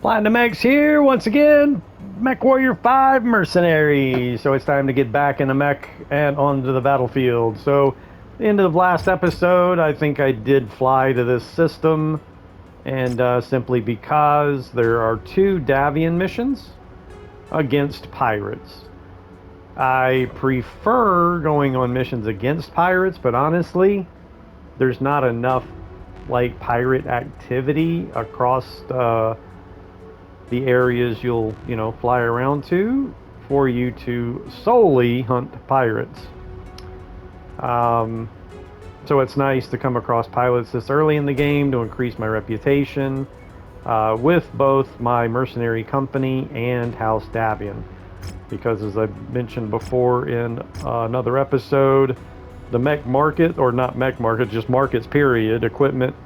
Platinum X here once again. MechWarrior 5 Mercenaries. So it's time to get back in the mech and onto the battlefield. So, the end of the last episode, I think I did fly to this system, and simply because there are two Davian missions against pirates. I prefer going on missions against pirates, but honestly, there's not enough like pirate activity across the areas you'll fly around to for you to solely hunt pirates. Um, so it's nice to come across pilots this early in the game to increase my reputation with both my mercenary company and House Davian. Because as I mentioned before in another episode, the mech market, or not mech market, just markets period, equipment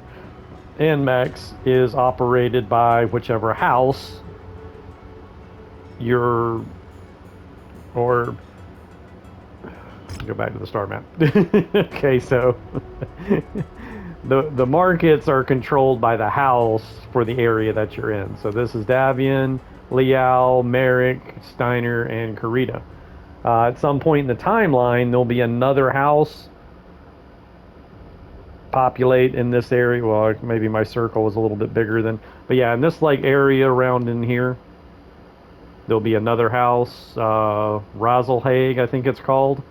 and mechs is operated by whichever house you're, or go back to the star map. Okay, so the markets are controlled by the house for the area that you're in. So this is Davian, Liao, Merrick, Steiner, and Karita. At some point in the timeline, there'll be another house populate in this area. Well, maybe my circle was a little bit bigger than, but yeah, in this like area around in here, there'll be another house, Razelhaig, I think it's called.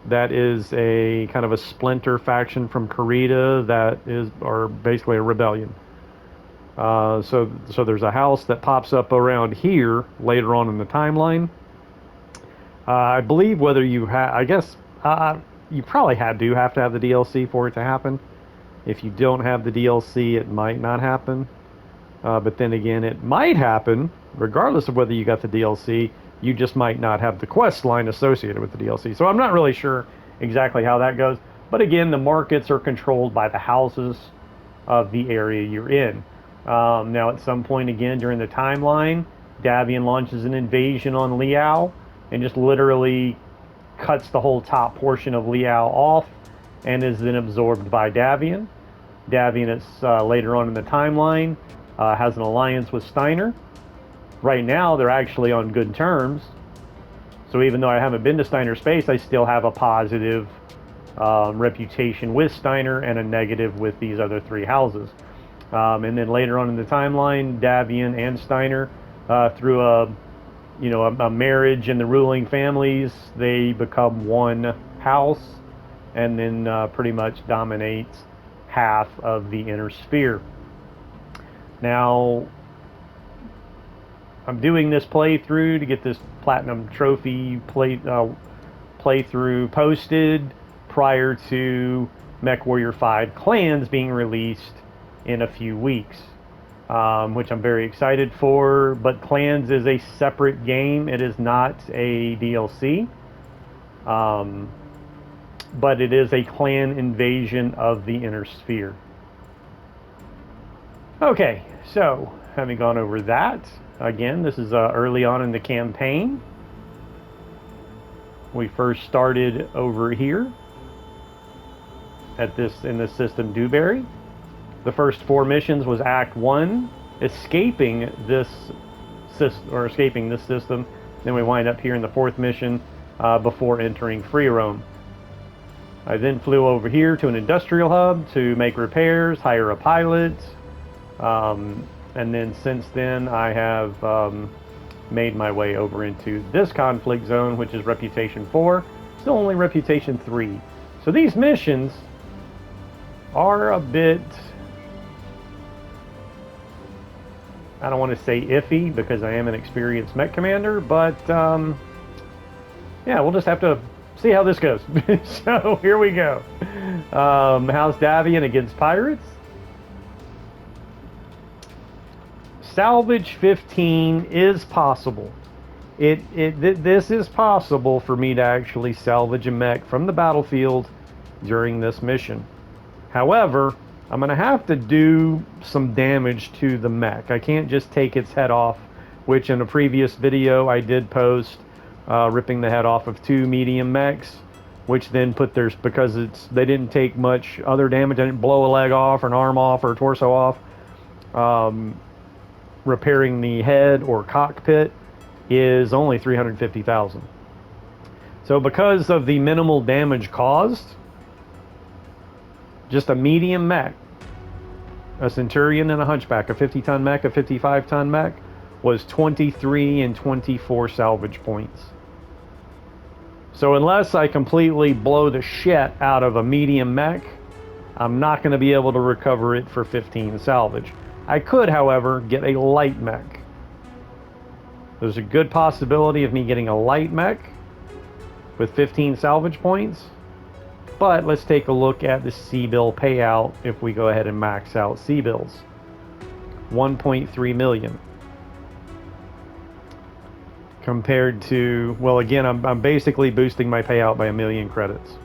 That is a kind of a splinter faction from Karita that are basically a rebellion. So there's a house that pops up around here later on in the timeline. I believe whether you I guess you probably have to have the DLC for it to happen. If you don't have the DLC, it might not happen. But then again, it might happen regardless of whether you got the DLC. You just might not have the quest line associated with the DLC. So I'm not really sure exactly how that goes. But again, the markets are controlled by the houses of the area you're in. Now, at some point again during the timeline, Davian launches an invasion on Liao and just literally cuts the whole top portion of Liao off and is then absorbed by Davian. Davian is later on in the timeline has an alliance with Steiner. Right now, they're actually on good terms. So even though I haven't been to Steiner space, I still have a positive reputation with Steiner and a negative with these other three houses. And then later on in the timeline, Davian and Steiner, through a marriage in the ruling families, they become one house, and then pretty much dominates half of the inner sphere. Now, I'm doing this playthrough to get this platinum trophy playthrough posted prior to MechWarrior 5 Clans being released in a few weeks, which I'm very excited for. But Clans is a separate game. It is not a DLC. But it is a clan invasion of the inner sphere. Okay, so having gone over that, again, this is early on in the campaign. We first started over here in this system Dewberry. The first 4 missions was Act 1, escaping this system. Then we wind up here in the 4th mission before entering free roam. I then flew over here to an industrial hub to make repairs, hire a pilot, and then since then I have made my way over into this conflict zone, which is Reputation 4, still only Reputation 3. So these missions are a bit, I don't want to say iffy because I am an experienced mech commander, but yeah, we'll just have to see how this goes. So here we go. House Davian against pirates. Salvage 15 is possible. This is possible for me to actually salvage a mech from the battlefield during this mission. However, I'm going to have to do some damage to the mech. I can't just take its head off, which in a previous video I did post, ripping the head off of 2 medium mechs, which then because they didn't take much other damage. I didn't blow a leg off or an arm off or a torso off. repairing the head or cockpit is only 350,000. So because of the minimal damage caused, just a medium mech, a Centurion and a Hunchback, a 50-ton mech, a 55-ton mech, was 23 and 24 salvage points. So unless I completely blow the shit out of a medium mech, I'm not going to be able to recover it for 15 salvage. I could, however, get a light mech. There's a good possibility of me getting a light mech with 15 salvage points. But let's take a look at the C-bill payout if we go ahead and max out C-bills. 1.3 million. Compared to, well, again, I'm basically boosting my payout by 1 million credits.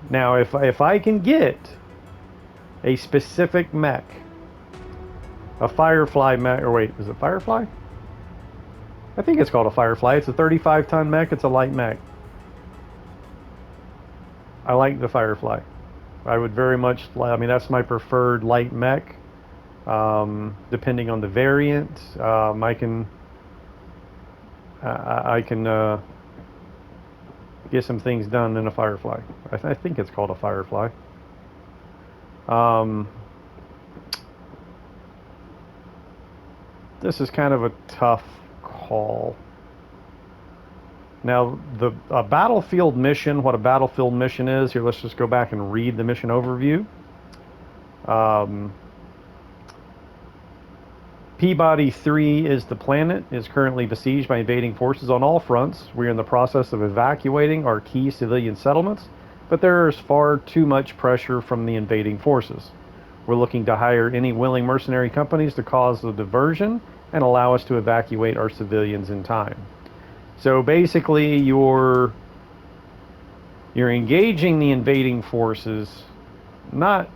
Now, if I can get a specific mech, a Firefly mech, or wait, is it Firefly? I think it's called a Firefly. It's a 35-ton mech. It's a light mech. I like the Firefly. I would very much, I mean, that's my preferred light mech. Depending on the variant, I can get some things done in a Firefly. I think it's called a Firefly. This is kind of a tough call. Now, a battlefield mission, what a battlefield mission is, here, let's just go back and read the mission overview. Peabody 3 is the planet, is currently besieged by invading forces on all fronts. We are in the process of evacuating our key civilian settlements, but there is far too much pressure from the invading forces. We're looking to hire any willing mercenary companies to cause the diversion and allow us to evacuate our civilians in time. So basically, you're engaging the invading forces, not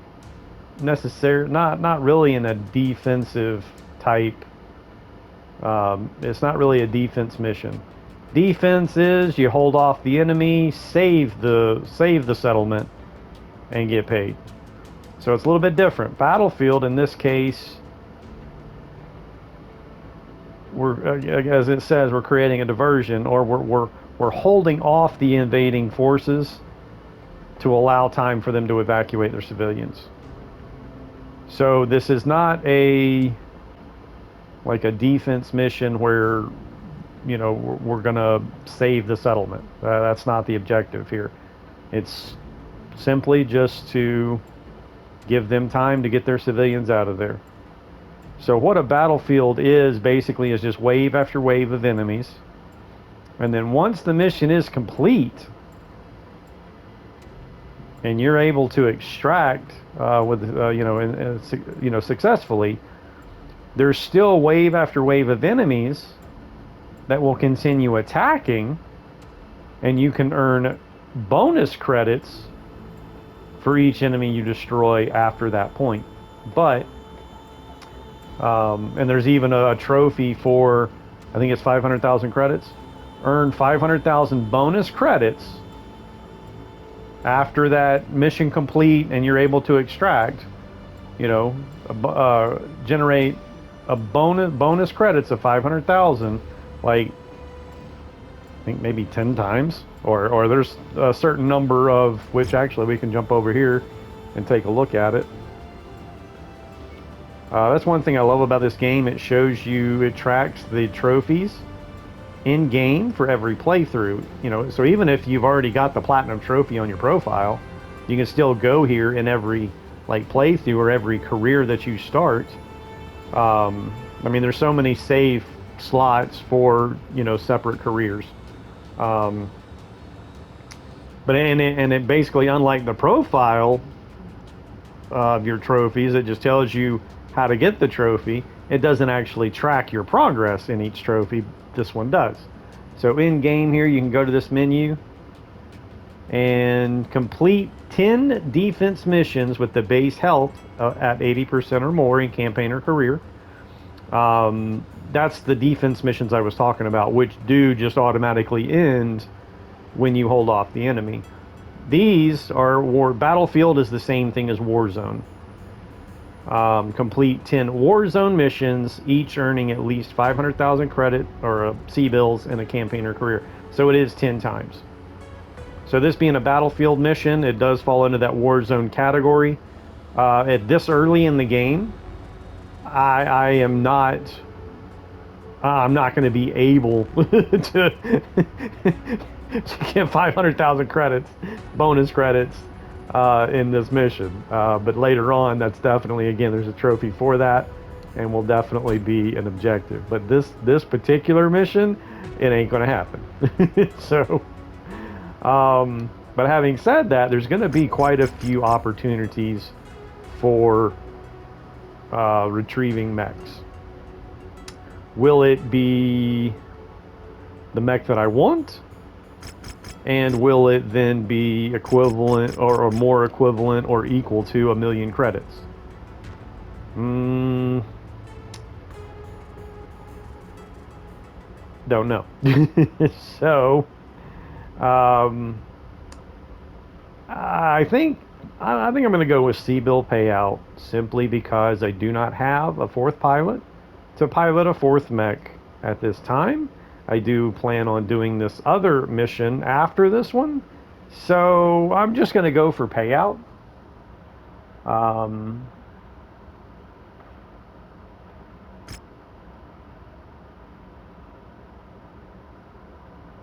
really in a defensive type. It's not really a defense mission. Defense is you hold off the enemy, save the settlement, and get paid. So it's a little bit different. Battlefield in this case, as it says, we're creating a diversion, or we're holding off the invading forces to allow time for them to evacuate their civilians. So this is not like a defense mission where, you know, we're gonna save the settlement. That's not the objective here. It's simply just to give them time to get their civilians out of there. So what a battlefield is basically is just wave after wave of enemies, and then once the mission is complete and you're able to extract successfully, there's still wave after wave of enemies that will continue attacking, and you can earn bonus credits for each enemy you destroy after that point. But and there's even a trophy for, I think it's 500,000 credits. Earn 500,000 bonus credits after that mission complete, and you're able to extract, generate a bonus credits of 500,000, like I think maybe 10 times, or there's a certain number of which actually we can jump over here and take a look at it. That's one thing I love about this game. It shows you, it tracks the trophies in game for every playthrough. So even if you've already got the platinum trophy on your profile, you can still go here in every playthrough or every career that you start. I mean, there's so many save slots for separate careers. But it basically, unlike the profile of your trophies, it just tells you how to get the trophy. It doesn't actually track your progress in each trophy. This one does. So in game here, you can go to this menu and complete 10 defense missions with the base health at 80% or more in campaign or career. That's the defense missions I was talking about, which do just automatically end when you hold off the enemy. These are war. Battlefield is the same thing as Warzone. Complete 10 Warzone missions, each earning at least 500,000 credit or C-bills in a campaign or career. So it is 10 times. So this being a Battlefield mission, it does fall into that Warzone category. At this early in the game, I am not. I'm not going to be able to get 500,000 credits, bonus credits, in this mission. But later on, that's definitely, again, there's a trophy for that, and will definitely be an objective. But this particular mission, it ain't going to happen. So, but having said that, there's going to be quite a few opportunities for retrieving mechs. Will it be the mech that I want? And will it then be equivalent or more equivalent or equal to 1,000,000 credits? Don't know. So, I think I'm going to go with C-bill payout simply because I do not have a fourth pilot to pilot a fourth mech at this time. I do plan on doing this other mission after this one, so I'm just going to go for payout.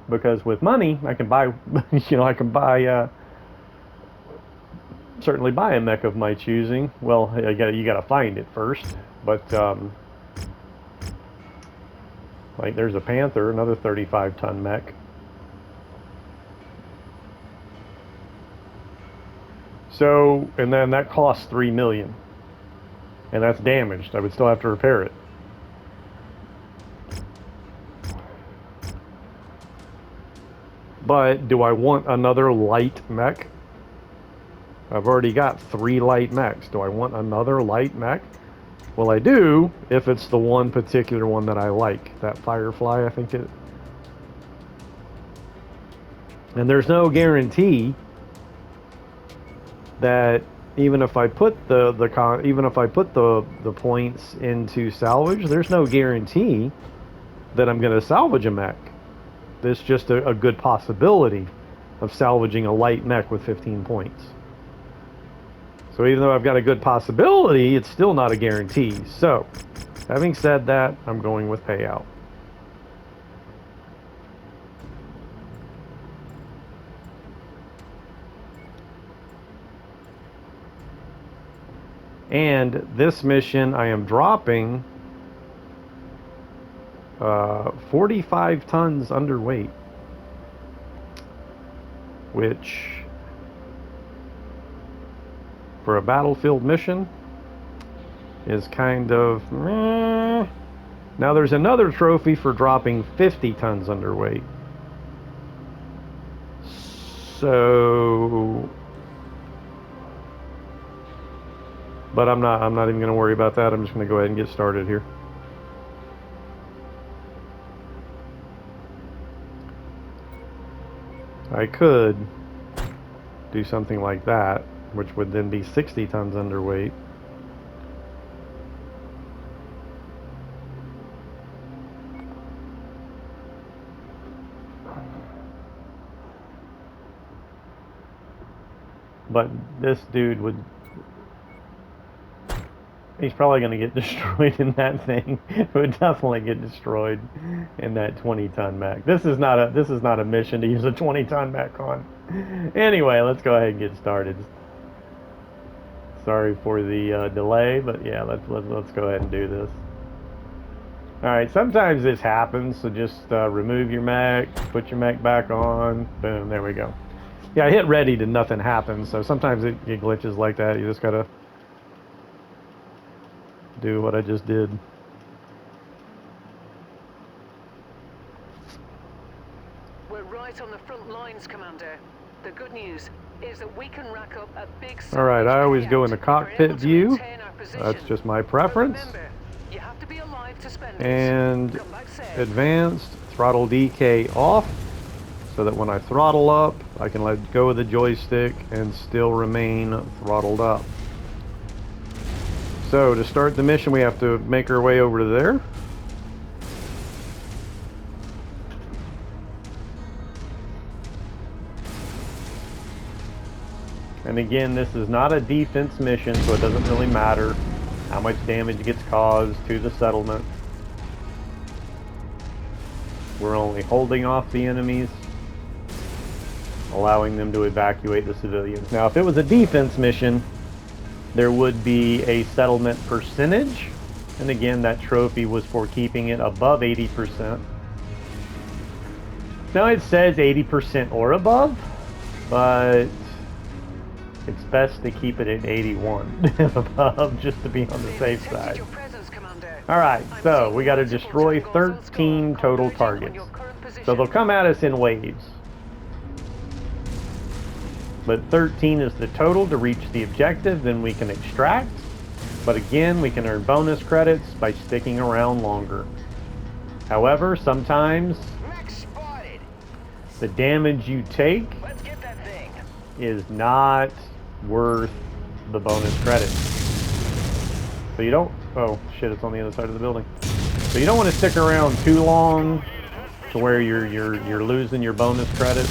Because with money, I can buy, I can buy, certainly buy a mech of my choosing. Well, you got to find it first, but like there's a Panther, another 35-ton mech. So, and then that costs 3 million, and that's damaged. I would still have to repair it. But do I want another light mech? I've already got 3 light mechs. Do I want another light mech? Well, I do, if it's the one particular one that I like. That Firefly, I think it... And there's no guarantee that even if I put the points into salvage, there's no guarantee that I'm going to salvage a mech. There's just a good possibility of salvaging a light mech with 15 points. So even though I've got a good possibility, it's still not a guarantee. So, having said that, I'm going with payout. And this mission, I am dropping 45 tons underweight, which for a battlefield mission is kind of meh. Now there's another trophy for dropping 50 tons underweight. So, but I'm not even going to worry about that. I'm just going to go ahead and get started here. I could do something like that, which would then be 60 tons underweight. But this dude would... He's probably going to get destroyed in that thing. It would definitely get destroyed in that 20-ton mech. This is not a mission to use a 20-ton mech on. Anyway, let's go ahead and get started. Sorry for the delay, but yeah, let's go ahead and do this. All right, sometimes this happens, so just remove your mech, put your mech back on. Boom, there we go. Yeah, I hit ready to nothing happens, so sometimes it glitches like that. You just gotta do what I just did. We're right on the front lines, Commander. The good news is that we can rack up a big... Alright, I always go in the cockpit view. That's just my preference. Remember, you have to be alive to spend and advanced, throttle DK off, so that when I throttle up, I can let go of the joystick and still remain throttled up. So to start the mission, we have to make our way over to there. And again, this is not a defense mission, so it doesn't really matter how much damage gets caused to the settlement. We're only holding off the enemies, allowing them to evacuate the civilians. Now, if it was a defense mission, there would be a settlement percentage. And again, that trophy was for keeping it above 80%. Now it says 80% or above, but it's best to keep it at 81 and above, just to be on the safe side. Alright, so we got to destroy 13 total targets. So they'll come at us in waves. But 13 is the total to reach the objective, then we can extract. But again, we can earn bonus credits by sticking around longer. However, sometimes the damage you take is not worth the bonus credits. So you don't... Oh, shit, it's on the other side of the building. So you don't want to stick around too long to where you're losing your bonus credits.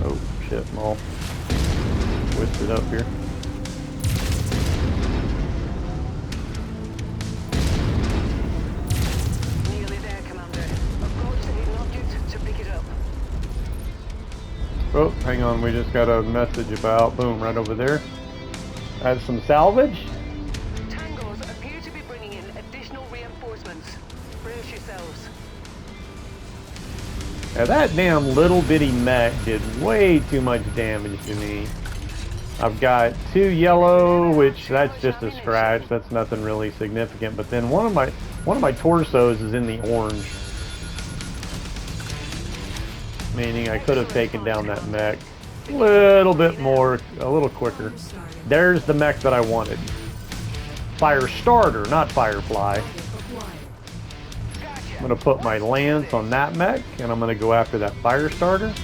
Oh, shit, I'm all twisted up here. Nearly there, Commander. I've got an object to pick it up. Oh, hang on, we just got a message about, boom, right over there. That's some salvage. Tangos appear to be bringing in additional reinforcements. Brace yourselves. Now that damn little bitty mech did way too much damage to me. I've got 2 yellow, which that's just a scratch. That's nothing really significant. But then one of my torsos is in the orange, meaning I could have taken down that mech a little bit more, a little quicker. There's the mech that I wanted. Fire starter, not Firefly. I'm going to put my lance on that mech, and I'm going to go after that fire starter.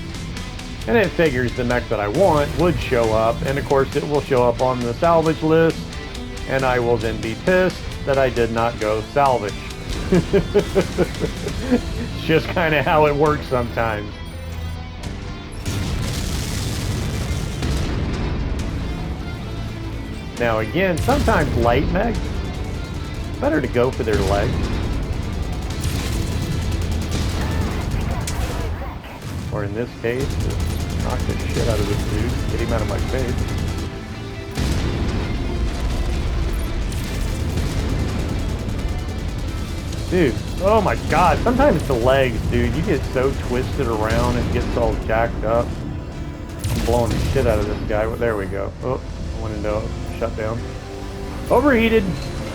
And it figures the mech that I want would show up, and of course it will show up on the salvage list, and I will then be pissed that I did not go salvage. It's just kind of how it works sometimes. Now again, sometimes light mechs, it's better to go for their legs. Or in this case, just knock the shit out of this dude, get him out of my face. Dude, oh my god, sometimes the legs, dude, you get so twisted around and gets all jacked up. I'm blowing the shit out of this guy. There we go. Oh, I went into shutdown. Overheated,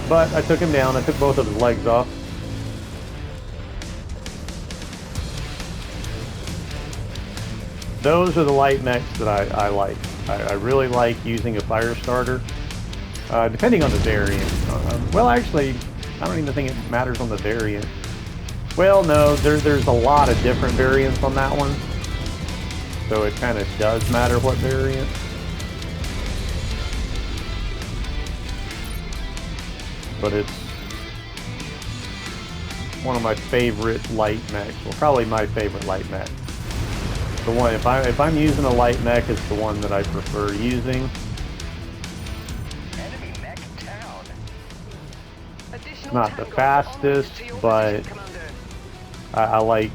but I took him down. I took both of his legs off. Those are the light mechs that I like. I really like using a fire starter, depending on the variant. Well, actually, I don't even think it matters on the variant. Well, no, there's a lot of different variants on that one, so it kind of does matter what variant. But it's one of my favorite light mechs. Well, probably my favorite light mech. The one, if I'm using a light mech, it's the one that I prefer using. Enemy mech down. Not the fastest, but I like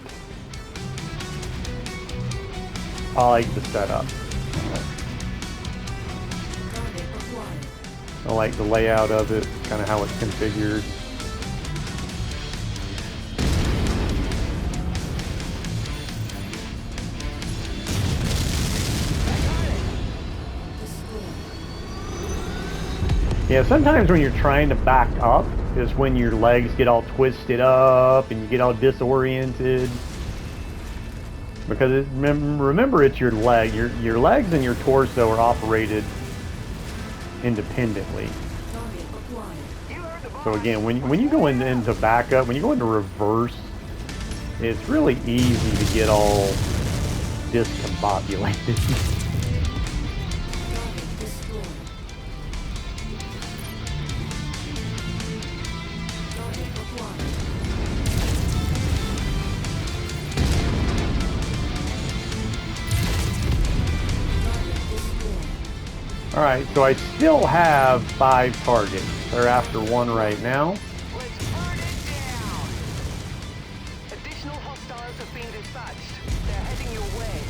the setup. I like the layout of it, kind of how it's configured. Yeah, sometimes when you're trying to back up is when your legs get all twisted up and you get all disoriented. Because remember, it's your leg. Your legs and your torso are operated independently. So again, when you go into backup, when you go into reverse, it's really easy to get all discombobulated. Alright, so I still have 5 targets. They're after 1 right now. Let's burn it down. Additional hostiles have been dispatched. They're heading your way.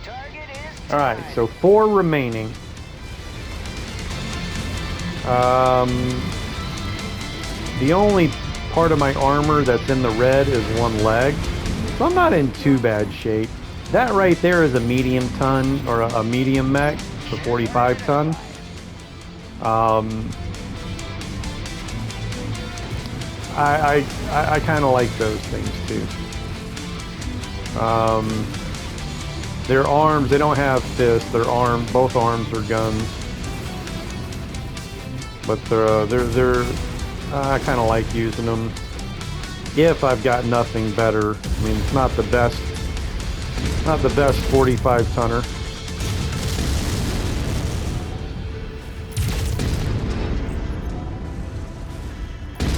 Target is Alright, tied. so 4 remaining. The only part of my armor that's in the red is 1 leg. So I'm not in too bad shape. That right there is a medium ton, or a medium mech, the 45 ton. I kind of like those things too. Their arms, they don't have fists. Their both arms are guns. But I kind of like using them if I've got nothing better. I mean, it's not the best 45 tonner.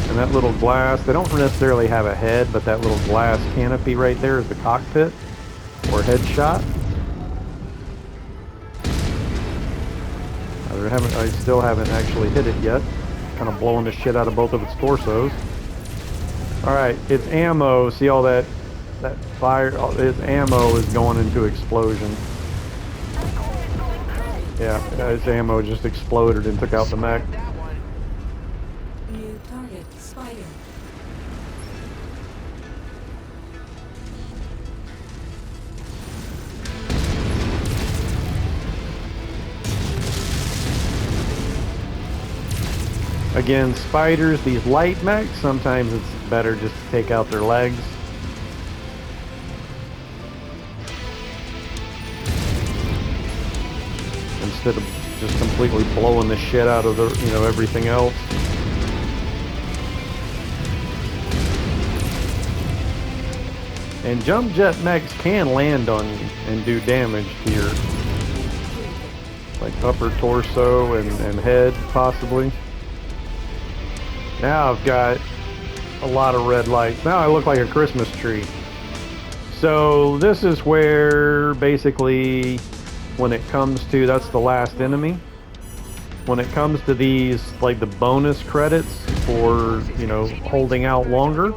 And that little glass, they don't necessarily have a head, but that little glass canopy right there is the cockpit or headshot. I still haven't actually hit it yet. Kind of blowing the shit out of both of its torsos. Alright, its ammo, see all that fire, its ammo is going into explosion. Yeah, its ammo just exploded and took out the mech. New target, Spider. Again, spiders, these light mechs, sometimes it's better just to take out their legs. Instead of just completely blowing the shit out of everything else. And jump jet mechs can land on you and do damage to your like upper torso and head possibly. Now I've got a lot of red lights. Now I look like a Christmas tree. So this is where basically when it comes to, that's the last enemy. When it comes to these, like the bonus credits for, holding out longer.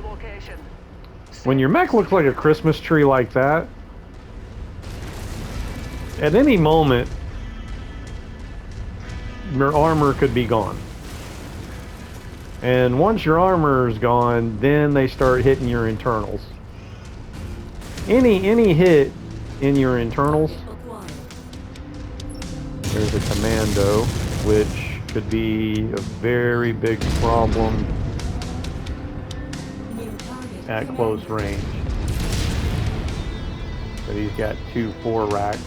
When your mech looks like a Christmas tree like that, at any moment, your armor could be gone. And once your armor is gone, then they start hitting your internals. Any hit in your internals, there's a commando, which could be a very big problem at close range. But he's got 2 4 racks.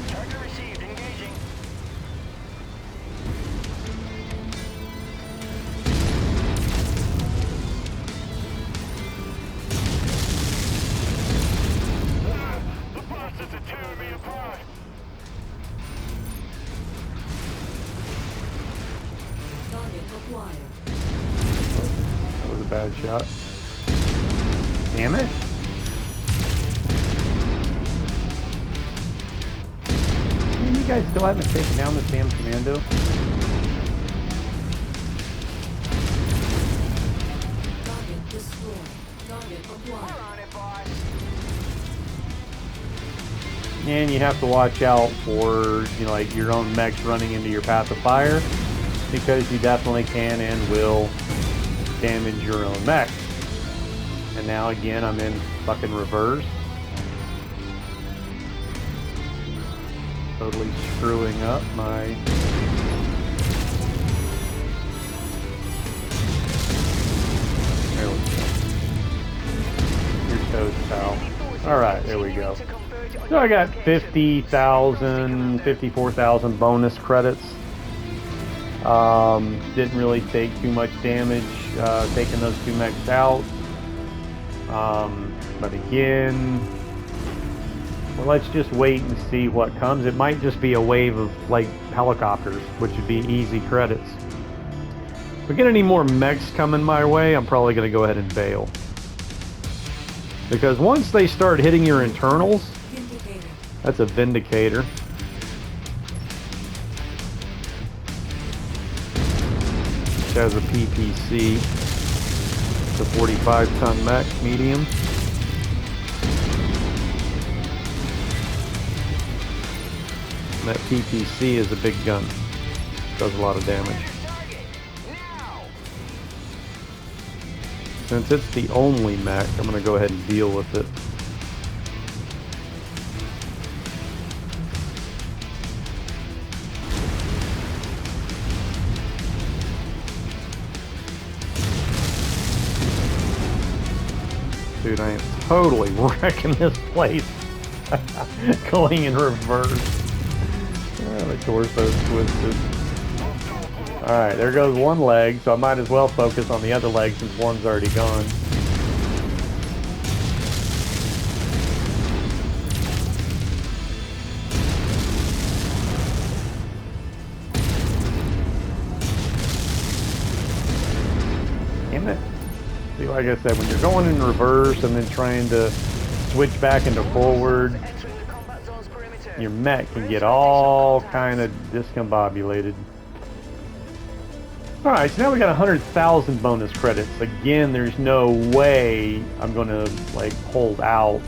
That was a bad shot. Damn it. Man, you guys still haven't taken down the damn commando? Target destroyed. Target acquired. And you have to watch out for, like your own mechs running into your path of fire, because you definitely can and will damage your own mech. And now again, I'm in fucking reverse. Totally screwing up my... There we go. You're toast, pal. Alright, there we go. So I got 50,000, 54,000 bonus credits. Didn't really take too much damage taking those 2 mechs out. But again, Well, let's just wait and see what comes. It might just be a wave of, like, helicopters, which would be easy credits. If we get any more mechs coming my way, I'm probably going to go ahead and bail. Because once they start hitting your internals, Vindicator. that's a Vindicator. Which has a PPC. It's a 45-ton mech, medium. And that PPC is a big gun. Does a lot of damage. Since it's the only mech, I'm going to go ahead and deal with it. Dude, I am totally wrecking this place. Going in reverse. The torso's twisted. Alright, there goes one leg, so I might as well focus on the other leg since one's already gone. Damn it. See, like I said, when you're going in reverse and then trying to switch back into forward, your mech can get all kind of discombobulated. Alright, so now we got 100,000 bonus credits. Again, there's no way I'm going to, like, hold out,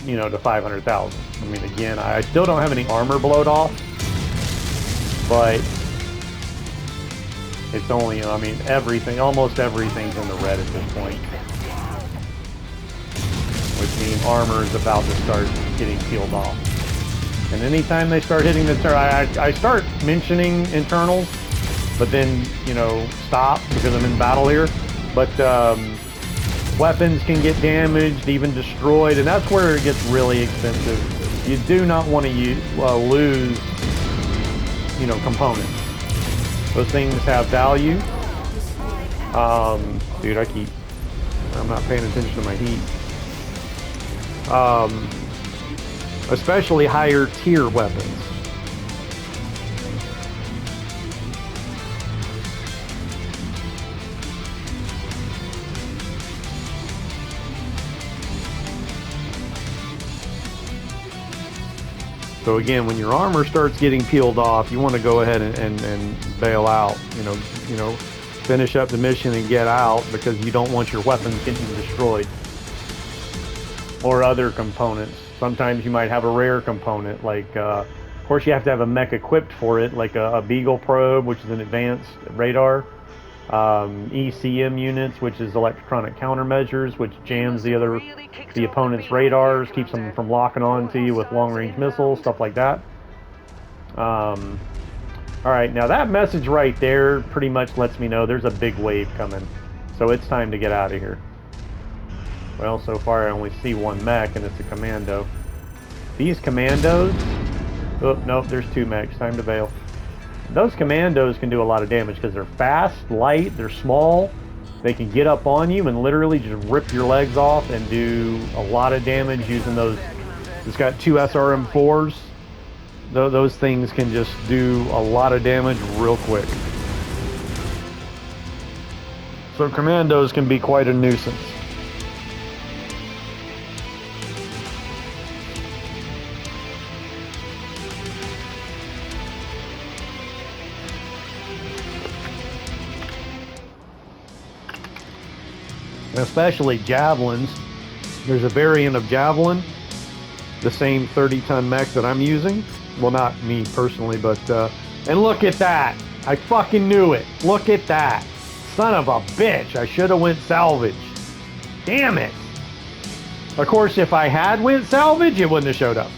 you know, to 500,000. I mean, again, I still don't have any armor blowed off, but it's only, I mean, everything, almost everything's in the red at this point. Which means armor is about to start getting peeled off. And anytime they start hitting the I start mentioning internals, but then, you know, stop because I'm in battle here. But weapons can get damaged, even destroyed, and that's where it gets really expensive. You do not want to lose, you know, components. Those things have value. Dude, I'm not paying attention to my heat. Especially higher tier weapons. So again, when your armor starts getting peeled off, you want to go ahead and bail out. You know, finish up the mission and get out because you don't want your weapons getting destroyed. Or other components. Sometimes you might have a rare component, like, of course you have to have a mech equipped for it, like a Beagle probe, which is an advanced radar, ECM units, which is electronic countermeasures, which jams the opponent's radars, keeps them from locking on to you with long-range missiles, stuff like that. Alright, now that message right there pretty much lets me know there's a big wave coming, so it's time to get out of here. Well, so far I only see one mech, and it's a commando. These commandos... Oh, nope, there's two mechs. Time to bail. Those commandos can do a lot of damage because they're fast, light, they're small. They can get up on you and literally just rip your legs off and do a lot of damage using those... It's got two SRM-4s. Those things can just do a lot of damage real quick. So commandos can be quite a nuisance. Especially javelins. There's a variant of javelin, the same 30-ton mech that I'm using. Well, not me personally, but and look at that! I fucking knew it. Look at that, son of a bitch! I should have went salvage. Damn it! Of course, if I had went salvage, it wouldn't have showed up.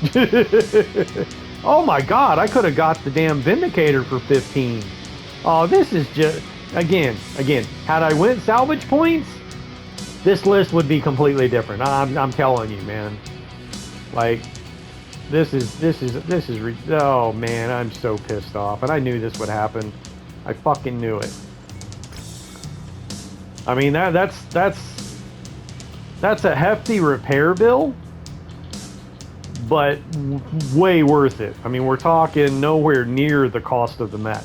Oh my god! I could have got the damn Vindicator for 15. Oh, this is just again. Had I went salvage points, this list would be completely different. I'm telling you, man. Like, this is oh man, I'm so pissed off, and I knew this would happen. I fucking knew it. I mean, that's That's a hefty repair bill, but way worth it. I mean, we're talking nowhere near the cost of the mech.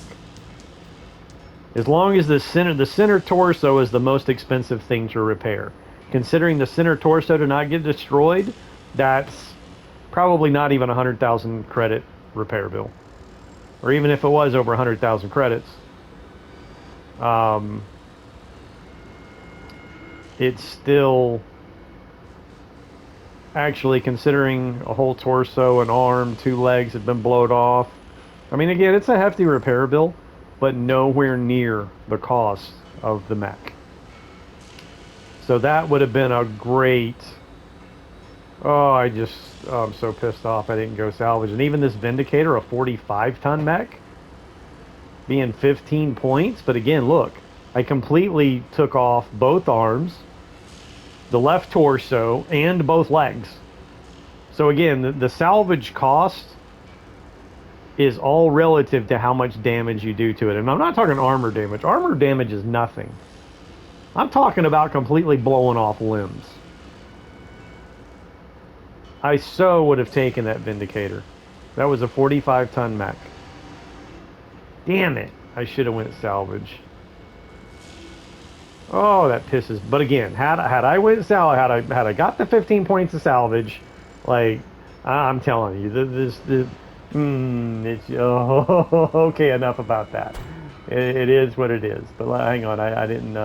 As long as the center torso is the most expensive thing to repair. Considering the center torso to not get destroyed, that's probably not even 100,000 credit repair bill. Or even if it was over 100,000 credits, um, it's still actually, considering a whole torso, an arm, 2 legs have been blown off. I mean, again, it's a hefty repair bill, but nowhere near the cost of the mech. So that would have been a great. Oh, I'm so pissed off I didn't go salvage. And even this Vindicator, a 45-ton mech, being 15 points. But again, look, I completely took off both arms, the left torso, and both legs. So again, the salvage cost is all relative to how much damage you do to it. And I'm not talking armor damage. Armor damage is nothing. I'm talking about completely blowing off limbs. I so would have taken that Vindicator. That was a 45-ton mech. Damn it. I should have went salvage. Oh, that pisses. But again, had I went salvage, had I got the 15 points of salvage, like I'm telling you, it's okay. Enough about that. It is what it is. But hang on, I didn't.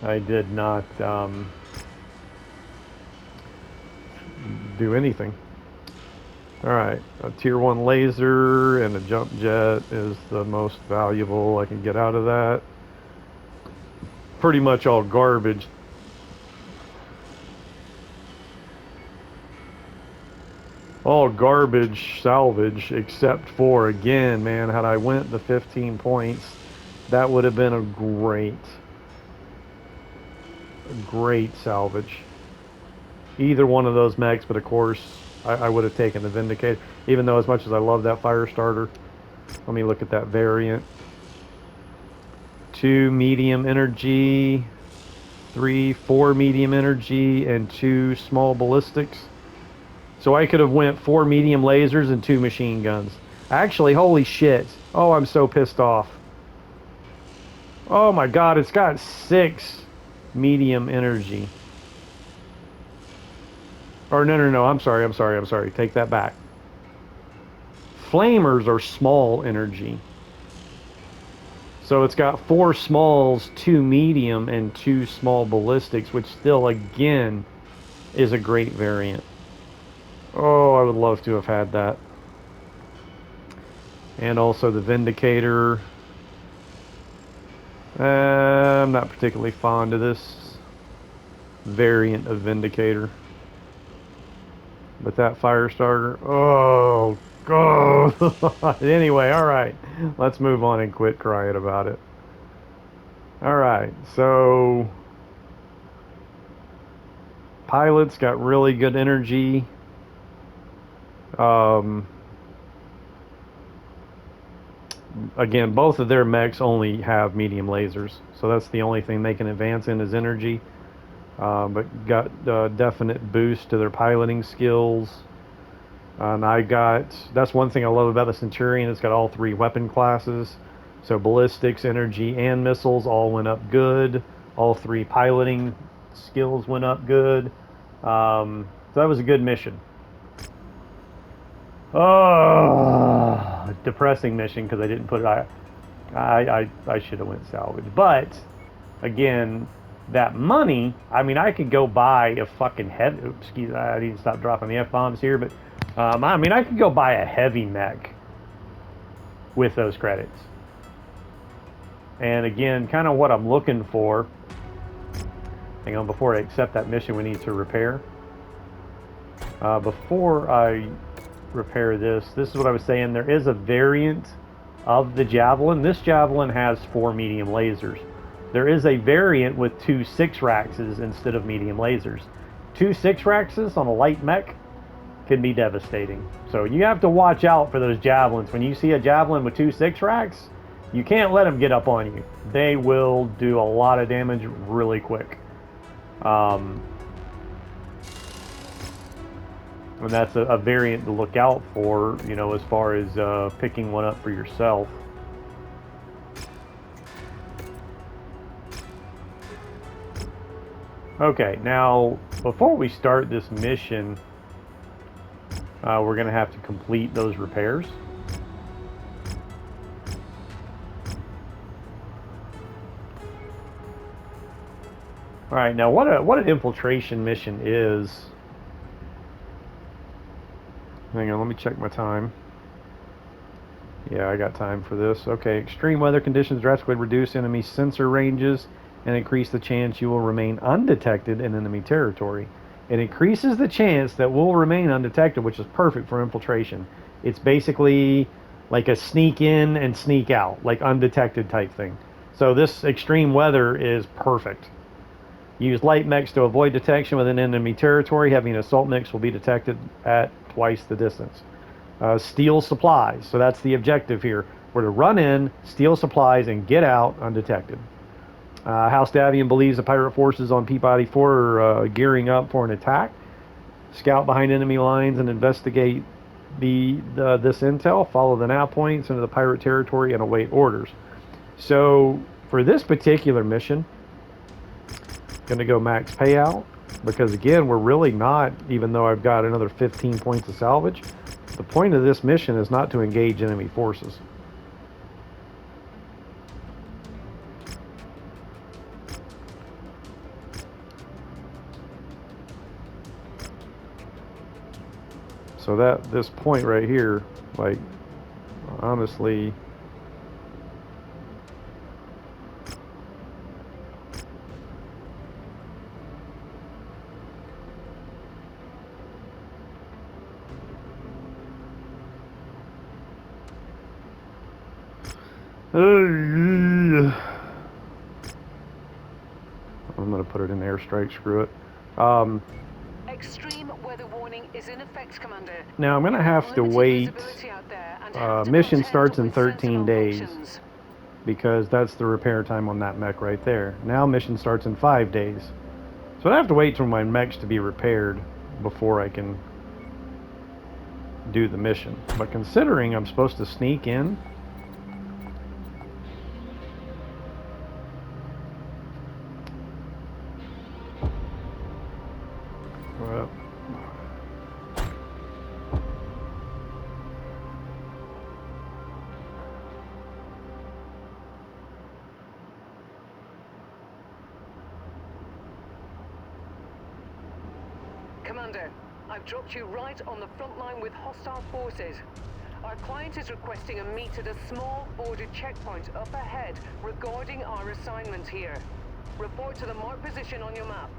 I did not do anything. All right, a tier 1 laser and a jump jet is the most valuable I can get out of that. Pretty much all garbage. All garbage salvage, except for, again, man, had I went the 15 points, that would have been a great salvage. Either one of those mechs, but of course, I would have taken the Vindicator, even though as much as I love that fire starter. Let me look at that variant. 2 medium energy, 4 medium energy, and 2 small ballistics. So I could have went 4 medium lasers and 2 machine guns. Actually, holy shit. Oh, I'm so pissed off. Oh my god, it's got 6 medium energy. Or no, I'm sorry. Take that back. Flamers are small energy. So it's got 4 smalls, 2 medium, and 2 small ballistics, which still, again, is a great variant. Oh, I would love to have had that. And also the Vindicator. I'm not particularly fond of this variant of Vindicator. But that fire starter, oh, God. Anyway, all right. Let's move on and quit crying about it. All right, so pilots got really good energy. Again, both of their mechs only have medium lasers, so that's the only thing they can advance in is energy. But got a definite boost to their piloting skills. And that's one thing I love about the Centurion. It's got all 3 weapon classes. So ballistics, energy, and missiles all went up good. All 3 piloting skills went up good. So that was a good mission. Oh, depressing mission because I didn't put it. I should have went salvage. But again, that money. I mean, I could go buy a fucking heavy. Excuse me, I need to stop dropping the F-bombs here. But I mean, I could go buy a heavy mech with those credits. And again, kind of what I'm looking for. Hang on, before I accept that mission, we need to repair. Before I repair this is what I was saying. There is a variant of the Javelin. This Javelin has 4 medium lasers. There is a variant with 2 6-raxes instead of medium lasers. 2 6-raxes on a light mech can be devastating. So you have to watch out for those Javelins. When you see a Javelin with 2 6-racks, you can't let them get up on you. They will do a lot of damage really quick. Um, and that's a variant to look out for, you know, as far as picking one up for yourself. Okay, now before we start this mission, we're going to have to complete those repairs. All right, now what an infiltration mission is. Hang on, let me check my time. Yeah, I got time for this. Okay, extreme weather conditions drastically reduce enemy sensor ranges and increase the chance you will remain undetected in enemy territory. It increases the chance that we'll remain undetected, which is perfect for infiltration. It's basically like a sneak in and sneak out, like undetected type thing. So this extreme weather is perfect. Use light mechs to avoid detection within enemy territory. Heavy and assault mechs will be detected at twice the distance. Steal supplies. So that's the objective here. We're to run in, steal supplies, and get out undetected. House Davian believes the pirate forces on Peabody 4 are gearing up for an attack. Scout behind enemy lines and investigate this intel. Follow the nav points into the pirate territory and await orders. So for this particular mission, going to go max payout because again we're really not, even though I've got another 15 points of salvage, the point of this mission is not to engage enemy forces. So that this point right here, like, honestly, I'm gonna put it in airstrike. Screw it. Extreme weather warning is in effect, Commander. Now I'm gonna have to wait. Mission starts in 13 days because that's the repair time on that mech right there. Now mission starts in 5 days, so I have to wait for my mechs to be repaired before I can do the mission. But considering I'm supposed to sneak in, well, Commander, I've dropped you right on the front line with hostile forces. Our client is requesting a meet at a small border checkpoint up ahead regarding our assignment here. Report to the marked position on your map.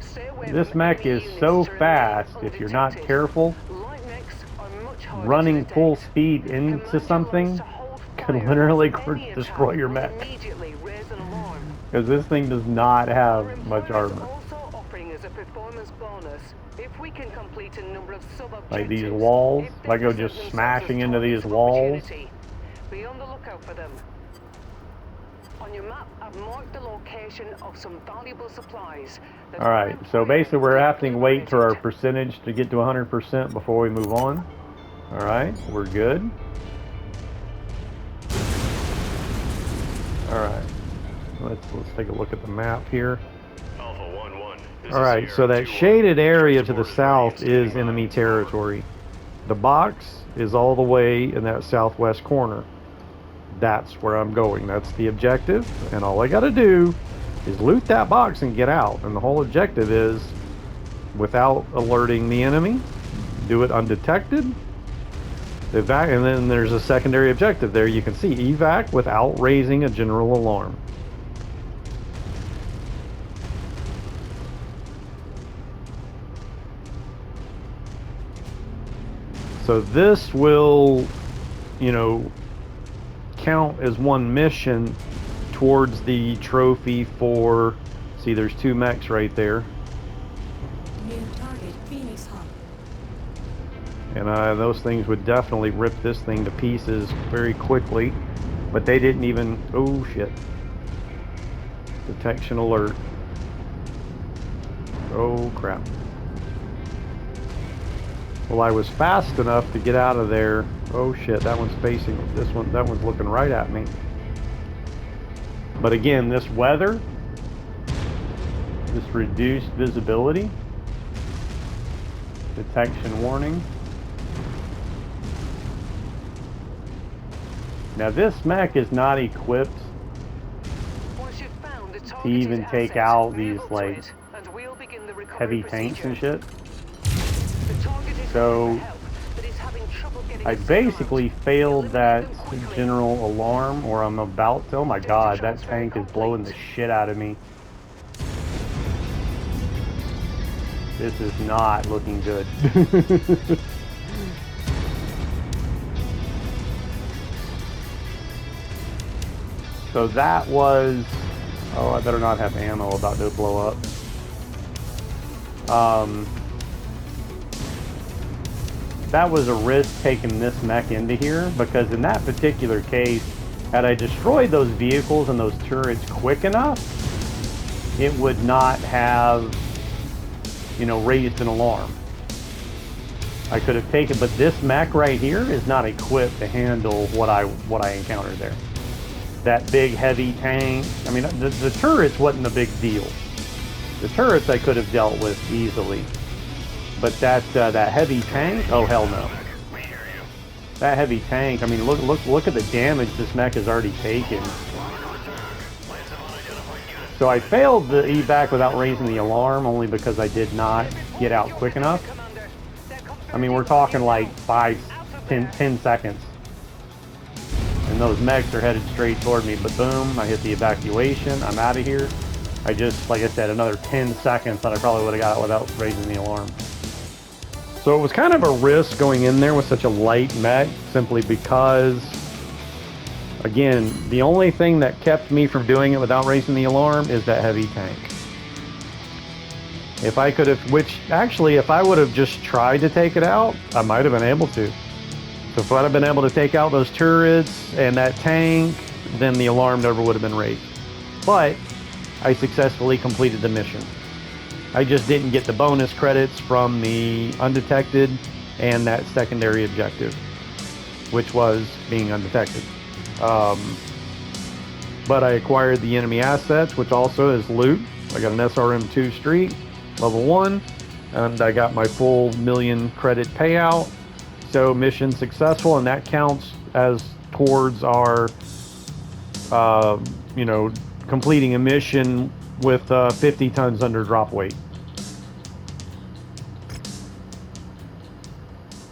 Stay away this from mech enemy is units so to remain fast if you're not undetected. careful. Light mechs are much harder Running to full detect. speed into Command your something lines to hold could fire literally as any destroy attack your will mech immediately raise an alarm. because this thing does not Our have much employer is armor. also offering us a performance bonus if we can complete a number of sub-objectives. Like these walls, If if they I go present just themselves smashing as into these targets of walls. opportunity, be on the lookout for them. On your map, I've marked the location of some valuable supplies. All right, so basically we're having to wait for our percentage to get to 100% before we move on. All right, we're good. All right, let's take a look at the map here. Alpha 1-1. All right, so that shaded area to the south is enemy territory. The box is all the way in that southwest corner. That's where I'm going. That's the objective, and all I got to do is loot that box and get out. And the whole objective is, without alerting the enemy, do it undetected. Evac, and then there's a secondary objective there. You can see evac without raising a general alarm. So this will, you know, count as one mission towards the trophy for, see there's 2 mechs right there. New target, Phoenix Hub. And those things would definitely rip this thing to pieces very quickly. But they didn't even, oh shit. Detection alert. Oh, crap. Well, I was fast enough to get out of there. Oh, shit. That one's facing this one. That one's looking right at me. But again, this weather, this reduced visibility, detection warning. Now, this mech is not equipped to even take out these, like, heavy tanks and shit. So I basically failed that general alarm, or I'm about to. Oh my god, that tank is blowing the shit out of me. This is not looking good. So that was... Oh, I better not have ammo about to blow up. That was a risk taking this mech into here, because in that particular case, had I destroyed those vehicles and those turrets quick enough, it would not have, you know, raised an alarm. I could have taken, but this mech right here is not equipped to handle what I encountered there. That big heavy tank. I mean, the turrets wasn't a big deal. The turrets I could have dealt with easily. But that heavy tank, oh hell no. That heavy tank, I mean, look at the damage this mech has already taken. So I failed the evac without raising the alarm, only because I did not get out quick enough. I mean, we're talking like 10 seconds. And those mechs are headed straight toward me, but boom, I hit the evacuation, I'm out of here. I just, like I said, another 10 seconds that I probably would have got without raising the alarm. So it was kind of a risk going in there with such a light mech, simply because, again, the only thing that kept me from doing it without raising the alarm is that heavy tank. If I could have, which actually, if I would have just tried to take it out, I might have been able to. So if I'd have been able to take out those turrets and that tank, then the alarm never would have been raised. But I successfully completed the mission. I just didn't get the bonus credits from the undetected and that secondary objective, which was being undetected. But I acquired the enemy assets, which also is loot. I got an SRM2 Street, level 1, and I got my full 1,000,000 credit payout. So mission successful, and that counts as towards our, you know, completing a mission with 50 tons under drop weight.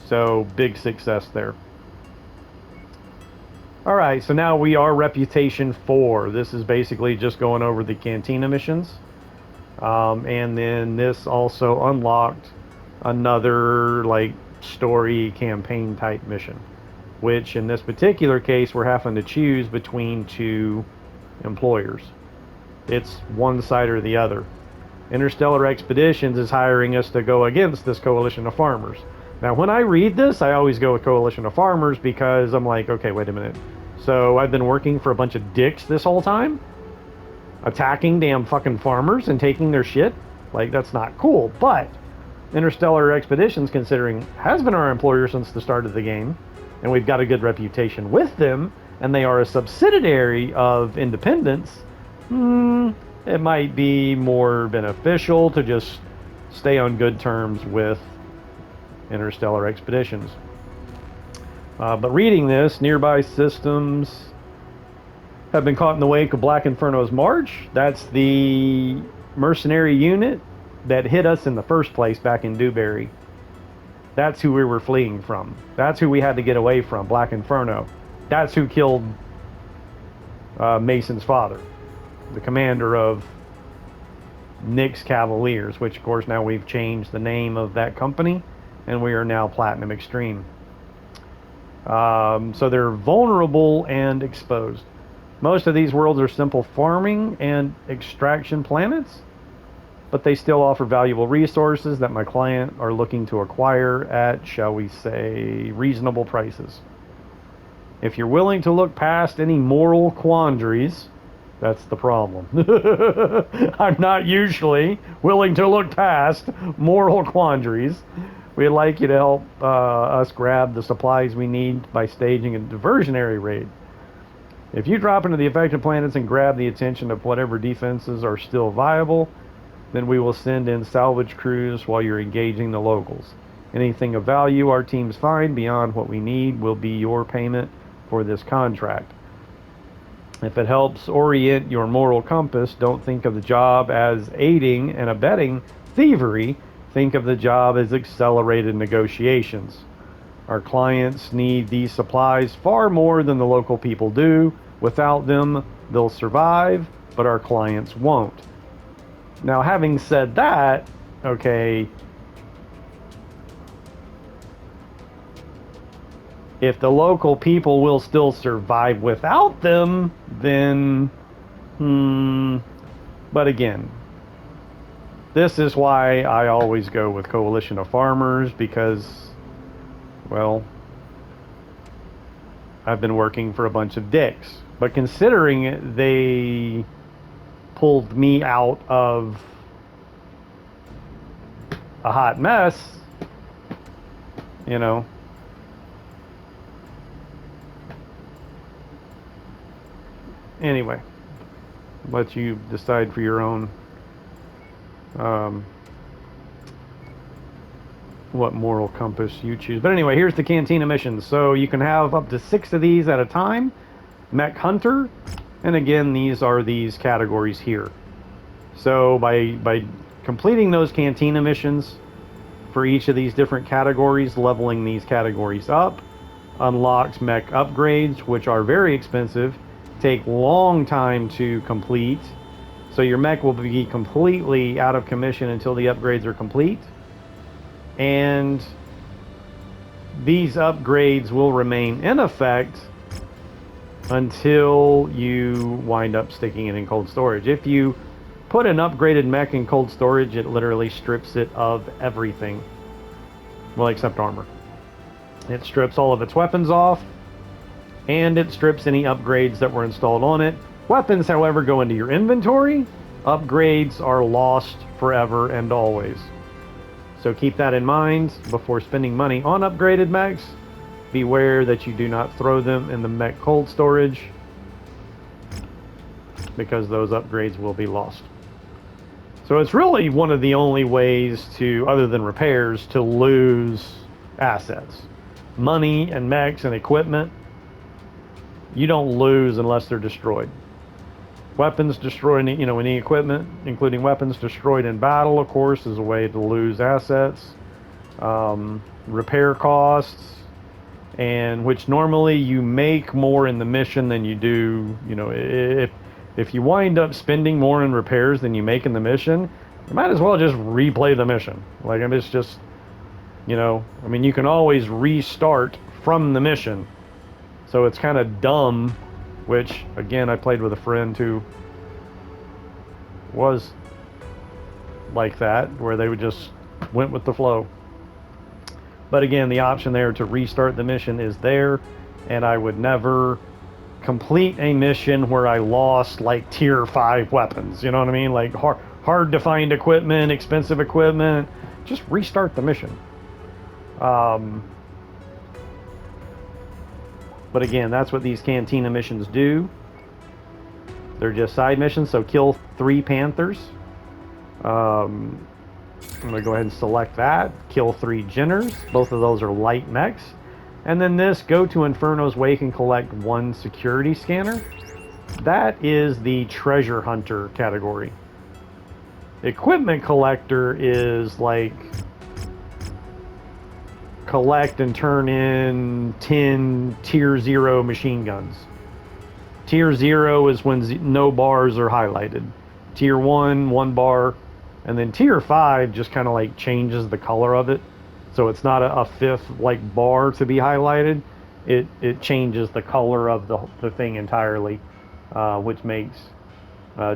So big success there. All right, so now we are Reputation 4. This is basically just going over the cantina missions. And then this also unlocked another like story campaign type mission, which in this particular case we're having to choose between two employers. It's one side or the other. Interstellar Expeditions is hiring us to go against this coalition of farmers. Now when I read this, I always go with coalition of farmers, because I'm like, okay, wait a minute. So I've been working for a bunch of dicks this whole time? Attacking damn fucking farmers and taking their shit? Like, that's not cool. But Interstellar Expeditions, considering, has been our employer since the start of the game, and we've got a good reputation with them, and they are a subsidiary of Independence, it might be more beneficial to just stay on good terms with Interstellar Expeditions. But reading this, nearby systems have been caught in the wake of Black Inferno's march. That's the mercenary unit that hit us in the first place back in Dewberry. That's who we were fleeing from. That's who we had to get away from, Black Inferno. That's who killed Mason's father, the commander of Nick's Cavaliers, which of course now we've changed the name of that company, and we are now Platinum Extreme. So they're vulnerable and exposed. Most of these worlds are simple farming and extraction planets, but they still offer valuable resources that my client are looking to acquire at, shall we say, reasonable prices. If you're willing to look past any moral quandaries That's the problem. I'm not usually willing to look past moral quandaries. We'd like you to help us grab the supplies we need by staging a diversionary raid. If you drop into the affected planets and grab the attention of whatever defenses are still viable, then we will send in salvage crews while you're engaging the locals. Anything of value our teams find beyond what we need will be your payment for this contract. If it helps orient your moral compass, don't think of the job as aiding and abetting thievery. Think of the job as accelerated negotiations. Our clients need these supplies far more than the local people do. Without them, they'll survive, but our clients won't. Now, having said that, okay, if the local people will still survive without them, then, but again, this is why I always go with Coalition of Farmers, because, well, I've been working for a bunch of dicks. But considering they pulled me out of a hot mess, you know, anyway, let you decide for your own what moral compass you choose. But anyway, here's the cantina missions. So you can have up to 6 of these at a time. Mech Hunter, and again, these are these categories here. So by completing those cantina missions for each of these different categories, leveling these categories up unlocks mech upgrades, which are very expensive, take long time to complete. So your mech will be completely out of commission until the upgrades are complete. And these upgrades will remain in effect until you wind up sticking it in cold storage. If you put an upgraded mech in cold storage, it literally strips it of everything. Well, except armor. It strips all of its weapons off, and it strips any upgrades that were installed on it. Weapons, however, go into your inventory. Upgrades are lost forever and always. So keep that in mind before spending money on upgraded mechs. Beware that you do not throw them in the mech cold storage, because those upgrades will be lost. So it's really one of the only ways to, other than repairs, to lose assets. Money and mechs and equipment, you don't lose unless they're destroyed. Weapons destroyed, any equipment, including weapons destroyed in battle, of course, is a way to lose assets. Repair costs, and which normally you make more in the mission than you do, if you wind up spending more in repairs than you make in the mission, you might as well just replay the mission. Like, it's just, you can always restart from the mission. So it's kind of dumb, which, again, I played with a friend who was like that, where they would just went with the flow. But again, the option there to restart the mission is there, and I would never complete a mission where I lost like tier 5 weapons, you know what I mean? Like hard to find equipment, expensive equipment. Just restart the mission. But again, that's what these cantina missions do. They're just side missions, so kill 3 Panthers. I'm going to go ahead and select that. Kill 3 Jinners. Both of those are light mechs. And then this, go to Inferno's Wake and collect 1 security scanner. That is the treasure hunter category. Equipment collector is like collect and turn in 10 tier 0 machine guns. Tier 0 is when no bars are highlighted. Tier 1 bar, and then tier 5 just kind of like changes the color of it. So it's not a 5th like bar to be highlighted. It changes the color of the thing entirely, which makes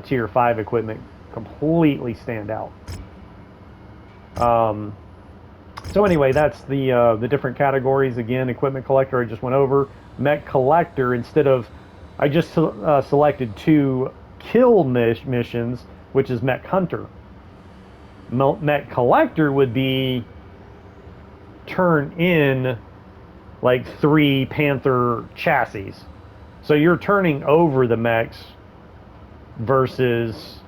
tier 5 equipment completely stand out. So anyway, that's the different categories. Again, equipment collector I just went over. Mech collector, instead of, I just selected 2 kill missions, which is Mech Hunter. Mech Collector would be turn in like 3 Panther chassis. So you're turning over the mechs versus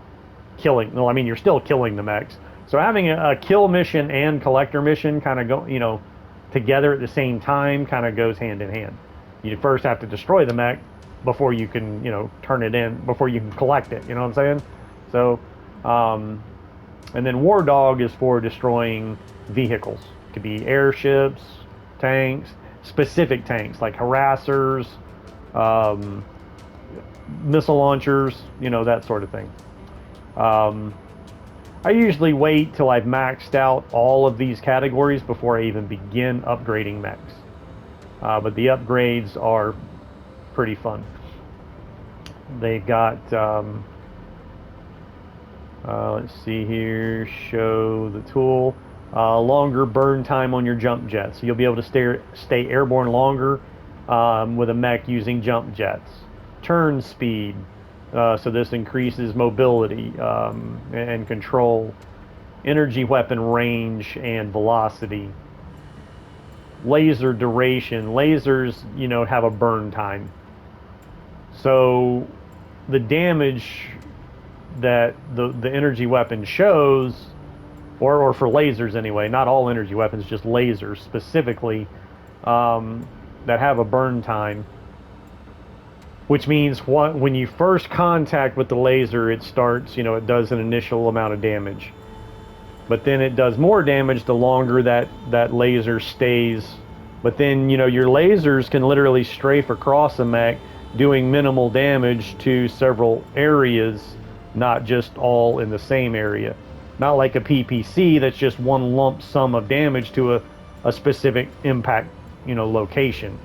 killing. Well, I mean, you're still killing the mechs. So having a kill mission and collector mission kind of go, together at the same time kind of goes hand in hand. You first have to destroy the mech before you can, turn it in, before you can collect it. You know what I'm saying? So, and then War Dog is for destroying vehicles. It could be airships, tanks, specific tanks like harassers, missile launchers, that sort of thing. I usually wait till I've maxed out all of these categories before I even begin upgrading mechs. But the upgrades are pretty fun. They've got, let's see here, show the tool. Longer burn time on your jump jets. So you'll be able to stay airborne longer with a mech using jump jets. Turn speed. So this increases mobility and control. Energy weapon range and velocity. Laser duration. Lasers, have a burn time. So the damage that the energy weapon shows, or for lasers anyway, not all energy weapons, just lasers specifically, that have a burn time, which means when you first contact with the laser, it starts, it does an initial amount of damage. But then it does more damage the longer that laser stays. But then, your lasers can literally strafe across a mech, doing minimal damage to several areas, not just all in the same area. Not like a PPC that's just one lump sum of damage to a specific impact, location.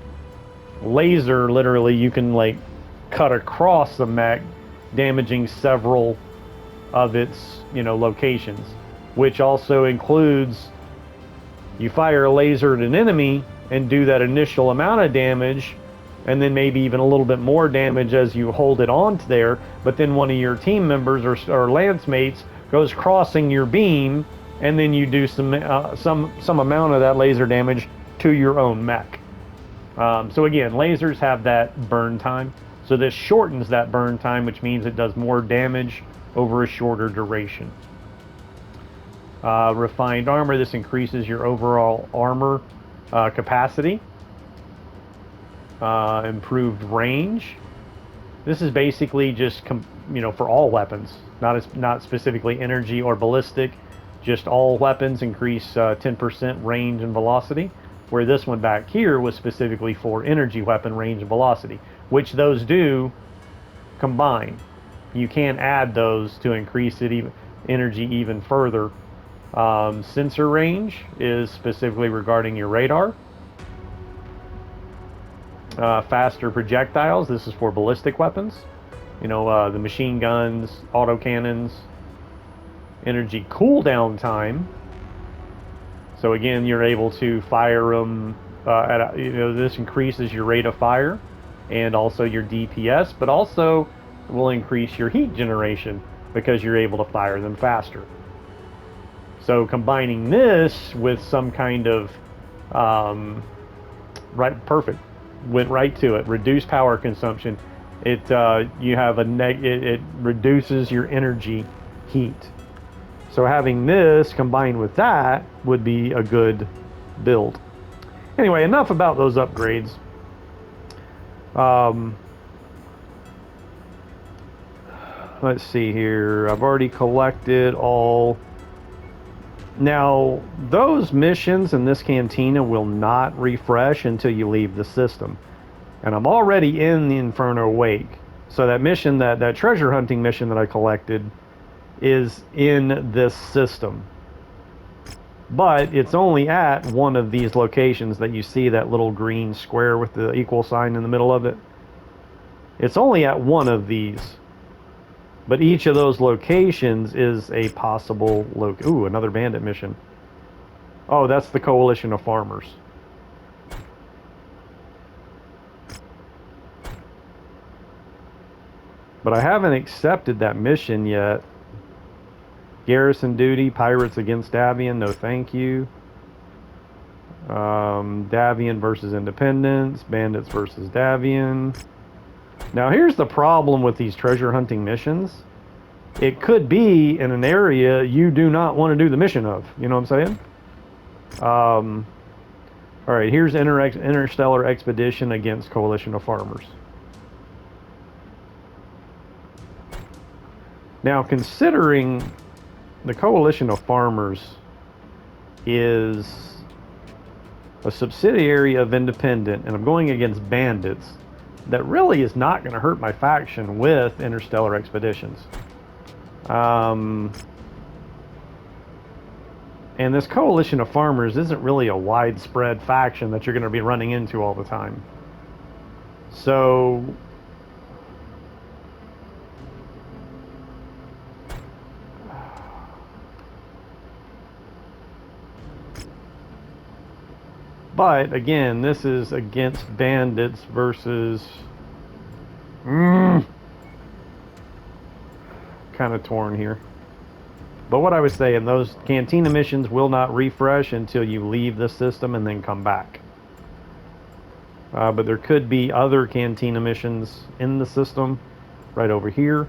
Laser, literally, you can like cut across the mech, damaging several of its, locations, which also includes you fire a laser at an enemy and do that initial amount of damage, and then maybe even a little bit more damage as you hold it onto there, but then one of your team members or lance mates goes crossing your beam, and then you do some amount of that laser damage to your own mech. So again, lasers have that burn time. So this shortens that burn time, which means it does more damage over a shorter duration. Refined armor, this increases your overall armor capacity. Improved range. This is basically just for all weapons, not specifically energy or ballistic, just all weapons increase 10% range and velocity, where this one back here was specifically for energy weapon range and velocity, which those do combine. You can add those to increase energy even further. Sensor range is specifically regarding your radar. Faster projectiles, this is for ballistic weapons. The machine guns, autocannons. Energy cooldown time. So again, you're able to fire them this increases your rate of fire and also your DPS, but also will increase your heat generation because you're able to fire them faster. So combining this with some kind of perfect, went right to it. Reduce power consumption. It reduces your energy heat. So having this combined with that would be a good build. Anyway, enough about those upgrades. Let's see here. I've already collected all. Now, those missions in this cantina will not refresh until you leave the system. And I'm already in the Inferno Wake. So that mission, that treasure hunting mission that I collected, is in this system. But it's only at one of these locations that you see that little green square with the equal sign in the middle of it. It's only at one of these. But each of those locations is a possible Ooh, another bandit mission. Oh, that's the Coalition of Farmers. But I haven't accepted that mission yet. Garrison duty, pirates against Davian, no thank you. Davian versus Independence, bandits versus Davian. Now here's the problem with these treasure hunting missions. It could be in an area you do not want to do the mission of. You know what I'm saying? All right, here's interstellar expedition against coalition of farmers. Now, considering the coalition of farmers is a subsidiary of Independent, and I'm going against bandits, that really is not going to hurt my faction with interstellar expeditions. And this coalition of farmers isn't really a widespread faction that you're going to be running into all the time. So but again, this is against bandits versus kind of torn here. But what I was saying, those cantina missions will not refresh until you leave the system and then come back. But there could be other cantina missions in the system right over here.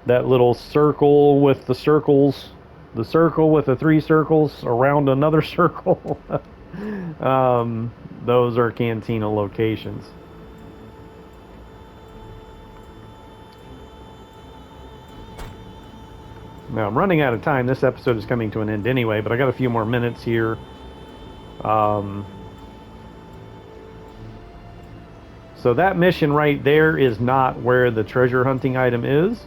That little circle with the circles, the circle with the 3 circles around another circle. Those are cantina locations. Now I'm running out of time. This episode is coming to an end anyway, but I got a few more minutes here. So that mission right there is not where the treasure hunting item is.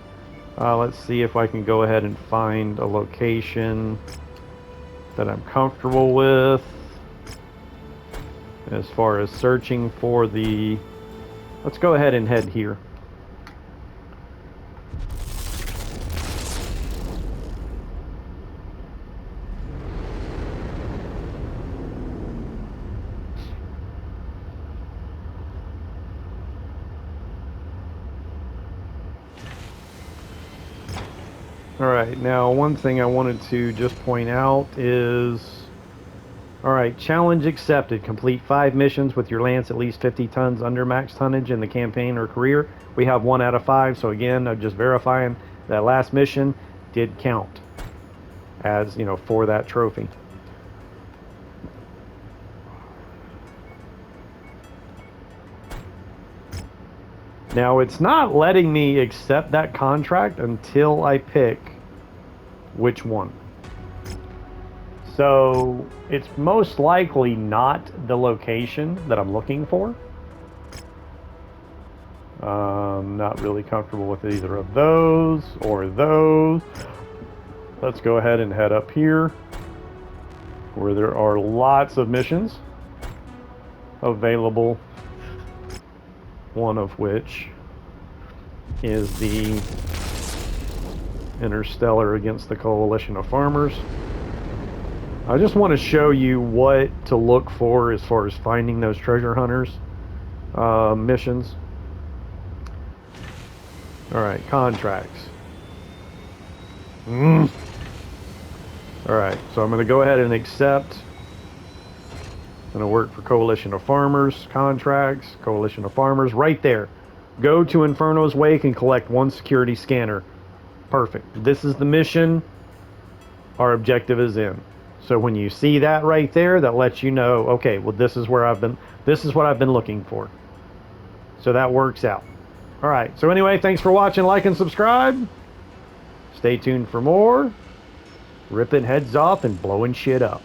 Let's see if I can go ahead and find a location that I'm comfortable with as far as searching for the... Let's go ahead and head here. Alright, now one thing I wanted to just point out is... Alright, challenge accepted. Complete 5 missions with your lance at least 50 tons under max tonnage in the campaign or career. We have 1 out of 5, so again, I'm just verifying that last mission did count as, you know, for that trophy. Now, it's not letting me accept that contract until I pick which one. So, it's most likely not the location that I'm looking for. Not really comfortable with either of those or those. Let's go ahead and head up here, where there are lots of missions available. One of which is the Interstellar against the Coalition of Farmers. I just want to show you what to look for as far as finding those treasure hunters missions. Alright, contracts. Alright, so I'm going to go ahead and accept. Going to work for Coalition of Farmers contracts. Coalition of Farmers right there. Go to Inferno's Wake and collect 1 security scanner. Perfect. This is the mission. Our objective is in. So when you see that right there, that lets you know, okay, well, this is where I've been. This is what I've been looking for. So that works out. All right. So anyway, thanks for watching. Like and subscribe. Stay tuned for more. Ripping heads off and blowing shit up.